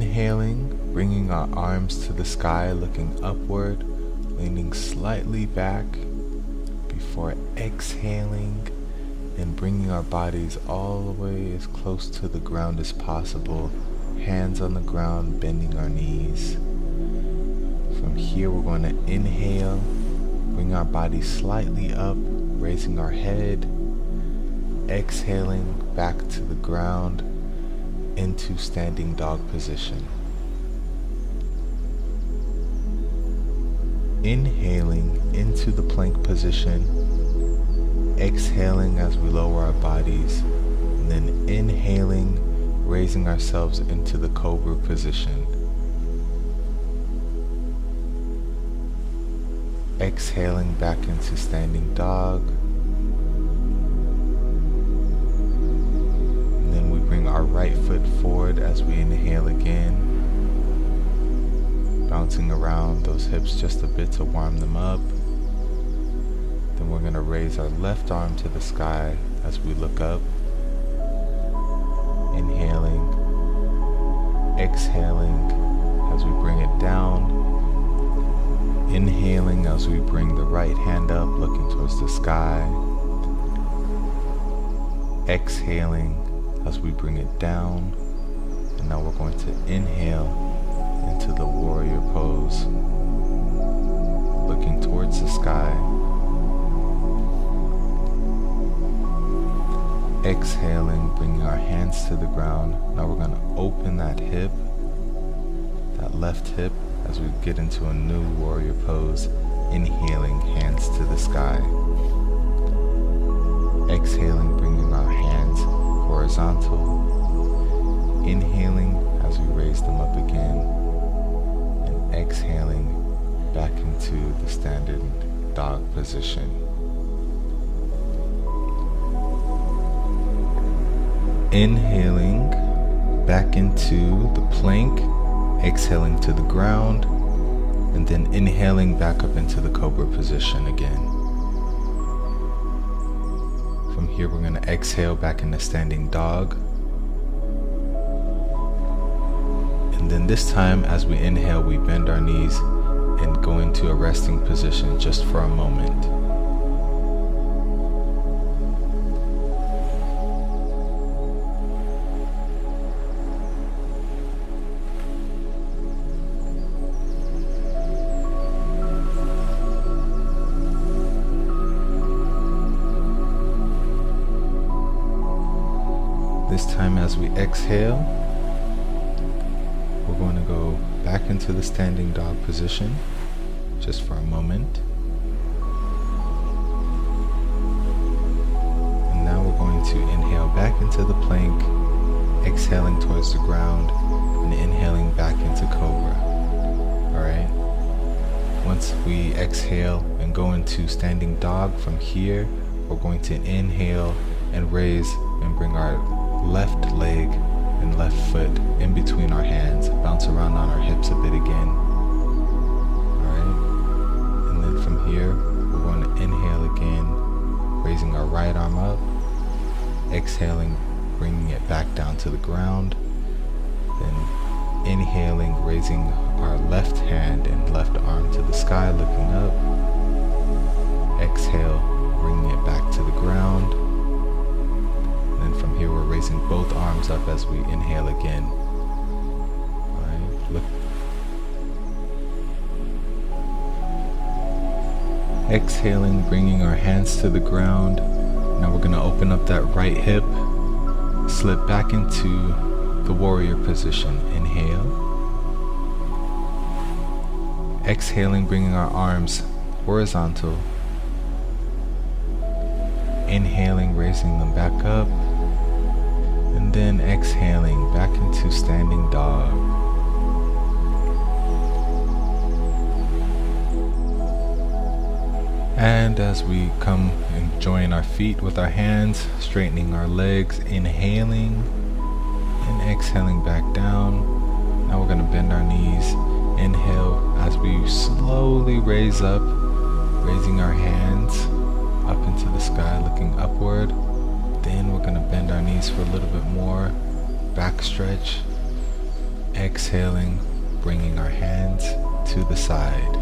Inhaling, bringing our arms to the sky, looking upward, leaning slightly back before exhaling and bringing our bodies all the way as close to the ground as possible. Hands on the ground, bending our knees. From here, we're going to inhale, bring our body slightly up, raising our head, exhaling back to the ground into standing dog position. Inhaling into the plank position, exhaling as we lower our bodies, and then inhaling, raising ourselves into the cobra position. Exhaling back into standing dog. And then we bring our right foot forward as we inhale again, bouncing around those hips just a bit to warm them up. Then we're going to raise our left arm to the sky as we look up. Inhaling, exhaling as we bring it down. Inhaling as we bring the right hand up, looking towards the sky. Exhaling as we bring it down. And now we're going to inhale into the warrior pose, looking towards the sky. Exhaling, bringing our hands to the ground. Now we're going to open that hip, that left hip, as we get into a new warrior pose. Inhaling, hands to the sky. Exhaling, bringing our hands horizontal. Inhaling as we raise them up again. And exhaling back into the standing dog position. Inhaling back into the plank, exhaling to the ground, and then inhaling back up into the cobra position again. From here, we're going to exhale back into standing dog. And then this time, as we inhale, we bend our knees and go into a resting position just for a moment. This time, as we exhale, we're going to go back into the standing dog position just for a moment. And now we're going to inhale back into the plank, exhaling towards the ground, and inhaling back into cobra. Alright? Once we exhale and go into standing dog, from here, we're going to inhale and raise and bring our left leg and left foot in between our hands, bounce around on our hips a bit again. Alright, and then from here we're going to inhale again, raising our right arm up, exhaling, bringing it back down to the ground, then inhaling, raising our left hand and left arm to the sky, looking up. Exhale, bringing it back to the ground. And from here, we're raising both arms up as we inhale again. Alright, look. Exhaling, bringing our hands to the ground. Now we're going to open up that right hip, slip back into the warrior position. Inhale. Exhaling, bringing our arms horizontal. Inhaling, raising them back up. And then exhaling back into standing dog. And as we come and join our feet with our hands, straightening our legs, inhaling and exhaling back down. Now we're going to bend our knees. Inhale as we slowly raise up, raising our hands up into the sky, looking upward. Then we're going to bend our knees for a little bit more. Back stretch. exhaling, bringing our hands to the side.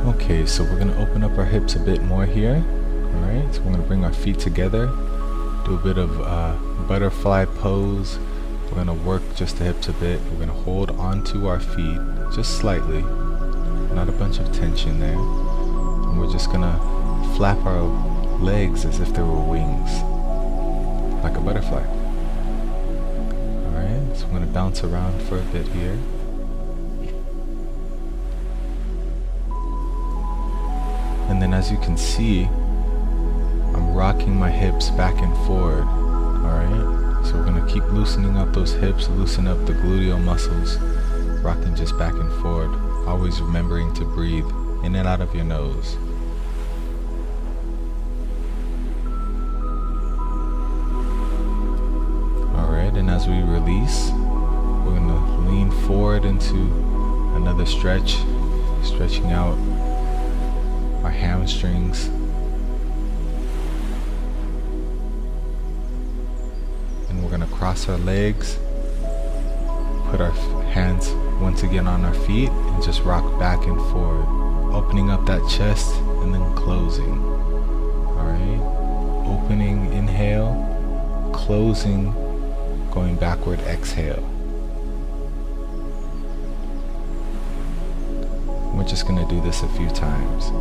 Okay, so we're going to open up our hips a bit more here. Alright, so we're going to bring our feet together, do a bit of butterfly pose. We're going to work just the hips a bit. We're going to hold onto our feet just slightly, not a bunch of tension there. And we're just going to flap our legs as if they were wings, like a butterfly. Alright, so I'm going to bounce around for a bit here. And then as you can see, I'm rocking my hips back and forward. Alright, so we're going to keep loosening up those hips, loosen up the gluteal muscles, rocking just back and forward, always remembering to breathe in and out of your nose. Alright, and as we release, we're going to lean forward into another stretch, stretching out our hamstrings. And we're going to cross our legs, put our hands once again on our feet, and just rock back and forward, opening up that chest and then closing. Alright, opening, inhale, closing, going backward, exhale. We're just going to do this a few times.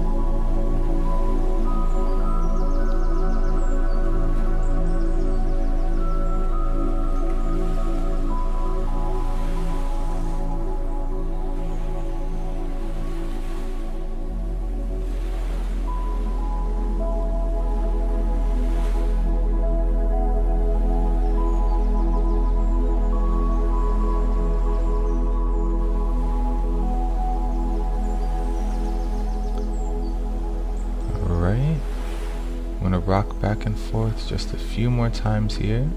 I'm going to rock back and forth just a few more times here.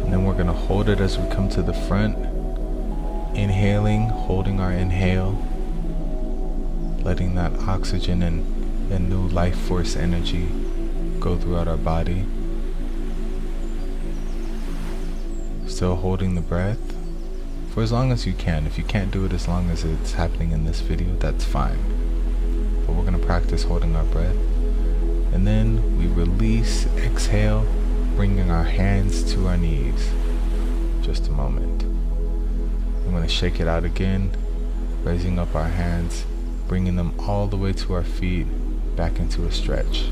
And then we're going to hold it as we come to the front. Inhaling, holding our inhale, letting that oxygen and new life force energy go throughout our body. Still holding the breath for as long as you can. If you can't do it as long as it's happening in this video, that's fine. But we're going to practice holding our breath. And then we release, exhale, bringing our hands to our knees. Just a moment. I'm going to shake it out again, raising up our hands, bringing them all the way to our feet, back into a stretch.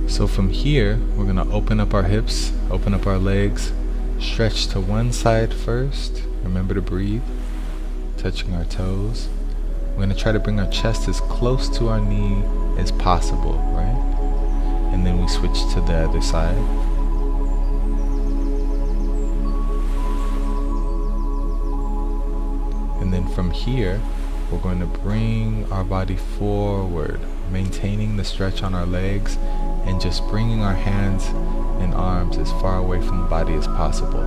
So from here, we're going to open up our hips, open up our legs, stretch to one side first. Remember to breathe, touching our toes. We're going to try to bring our chest as close to our knee as possible, right? And then we switch to the other side. And then from here, we're going to bring our body forward, maintaining the stretch on our legs, and just bringing our hands and arms as far away from the body as possible.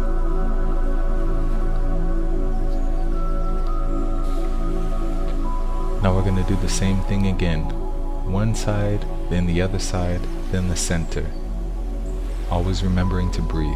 Now we're going to do the same thing again. One side, then the other side, then the center. Always remembering to breathe.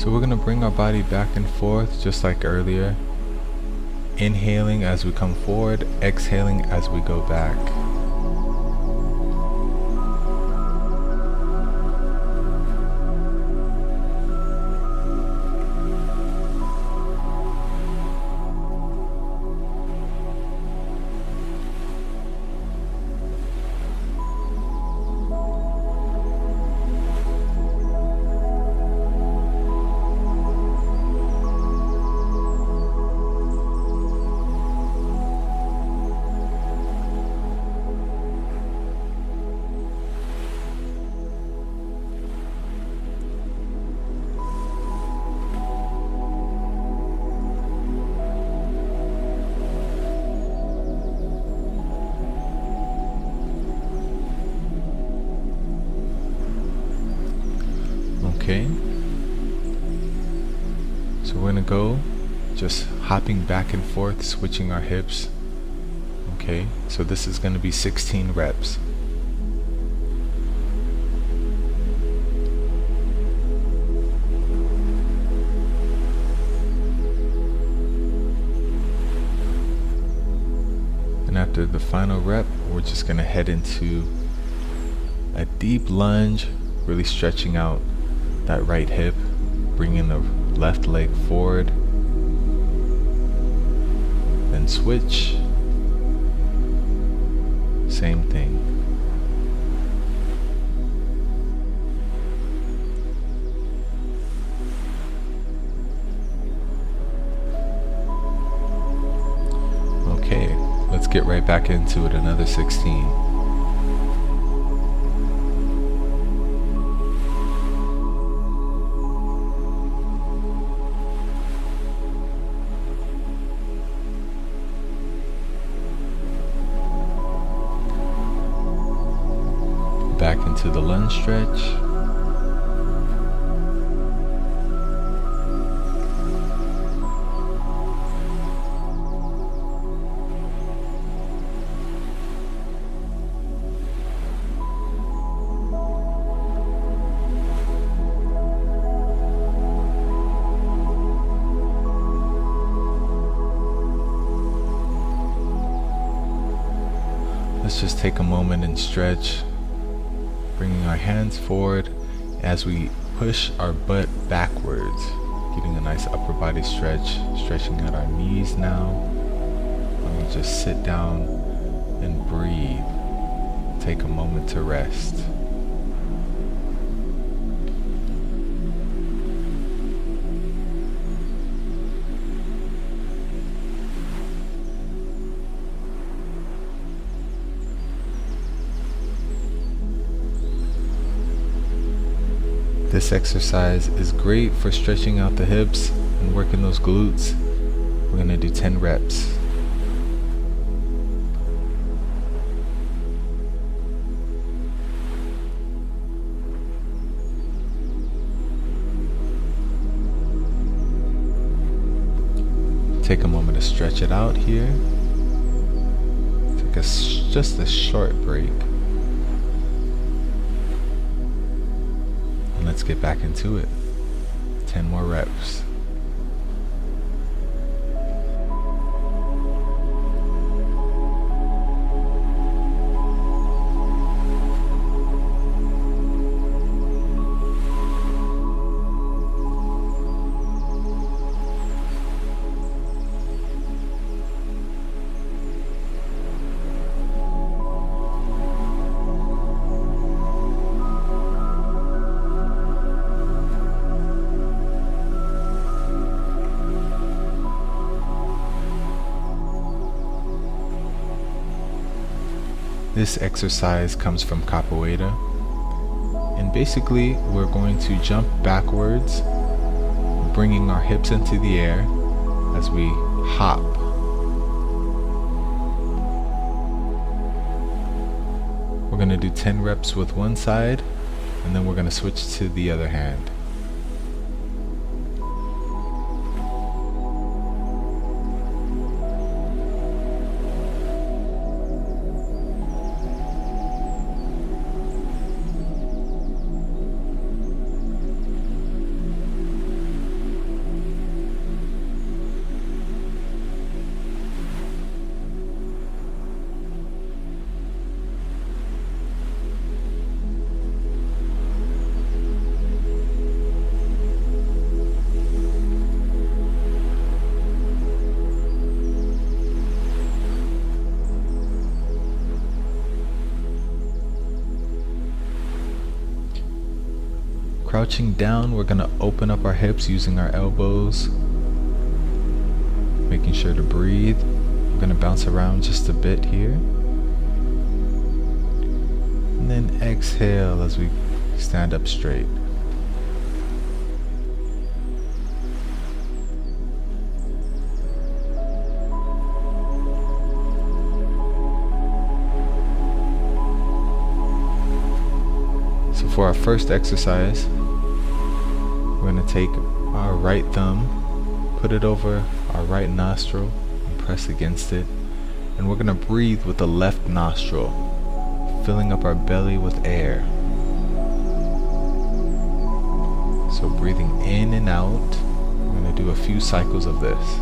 So we're going to bring our body back and forth just like earlier. Inhaling as we come forward, exhaling as we go back. Okay, so we're gonna go just hopping back and forth, switching our hips. Okay, so this is gonna be 16 reps. And after the final rep, we're just gonna head into a deep lunge, really stretching out that right hip, bringing the left leg forward, then switch, same thing. Okay, let's get right back into it, another 16. Back into the lunge stretch. Let's just take a moment and stretch. Bringing our hands forward as we push our butt backwards, getting a nice upper body stretch, stretching out our knees now. And we just sit down and breathe. Take a moment to rest. This exercise is great for stretching out the hips and working those glutes. We're going to do 10 reps. Take a moment to stretch it out here. Take just a short break. Let's get back into it. 10 more reps. This exercise comes from capoeira, and basically we're going to jump backwards, bringing our hips into the air as we hop. We're going to do 10 reps with one side, and then we're going to switch to the other hand. Crouching down, we're gonna open up our hips using our elbows, making sure to breathe. We're gonna bounce around just a bit here. And then exhale as we stand up straight. So for our first exercise, we're going to take our right thumb, put it over our right nostril, and press against it. And we're going to breathe with the left nostril, filling up our belly with air. So breathing in and out, we're going to do a few cycles of this.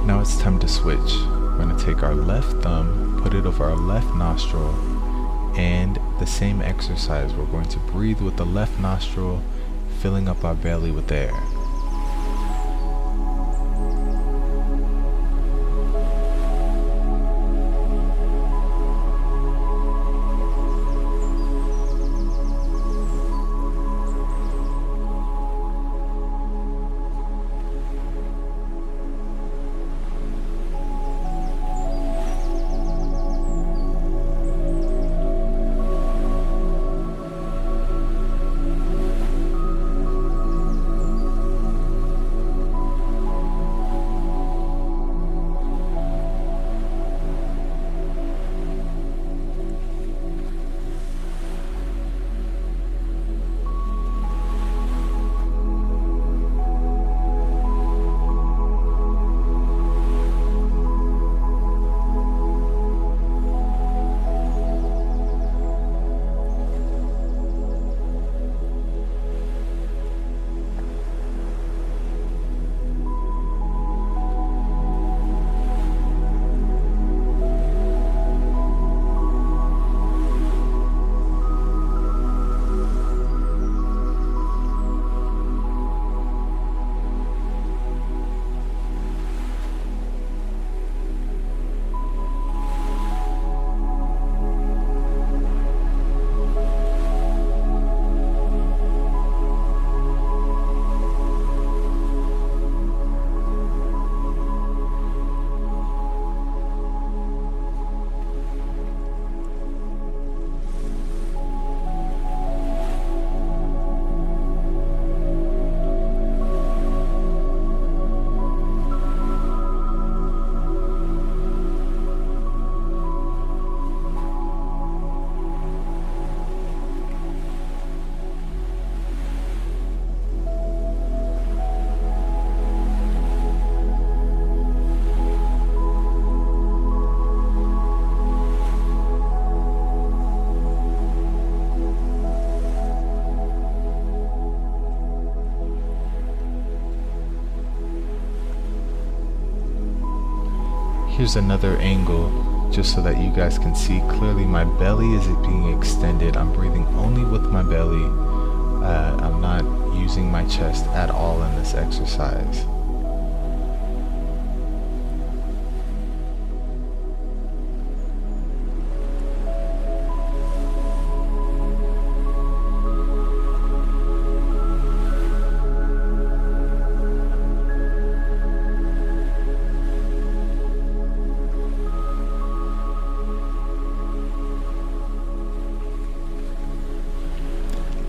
Now it's time to switch. We're going to take our left thumb, put it over our left nostril, and the same exercise, we're going to breathe with the left nostril, filling up our belly with air. Here's another angle just so that you guys can see clearly. My belly is being extended. I'm breathing only with my belly. I'm not using my chest at all in this exercise.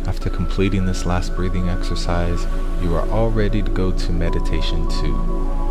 After completing this last breathing exercise, you are all ready to go to meditation 2.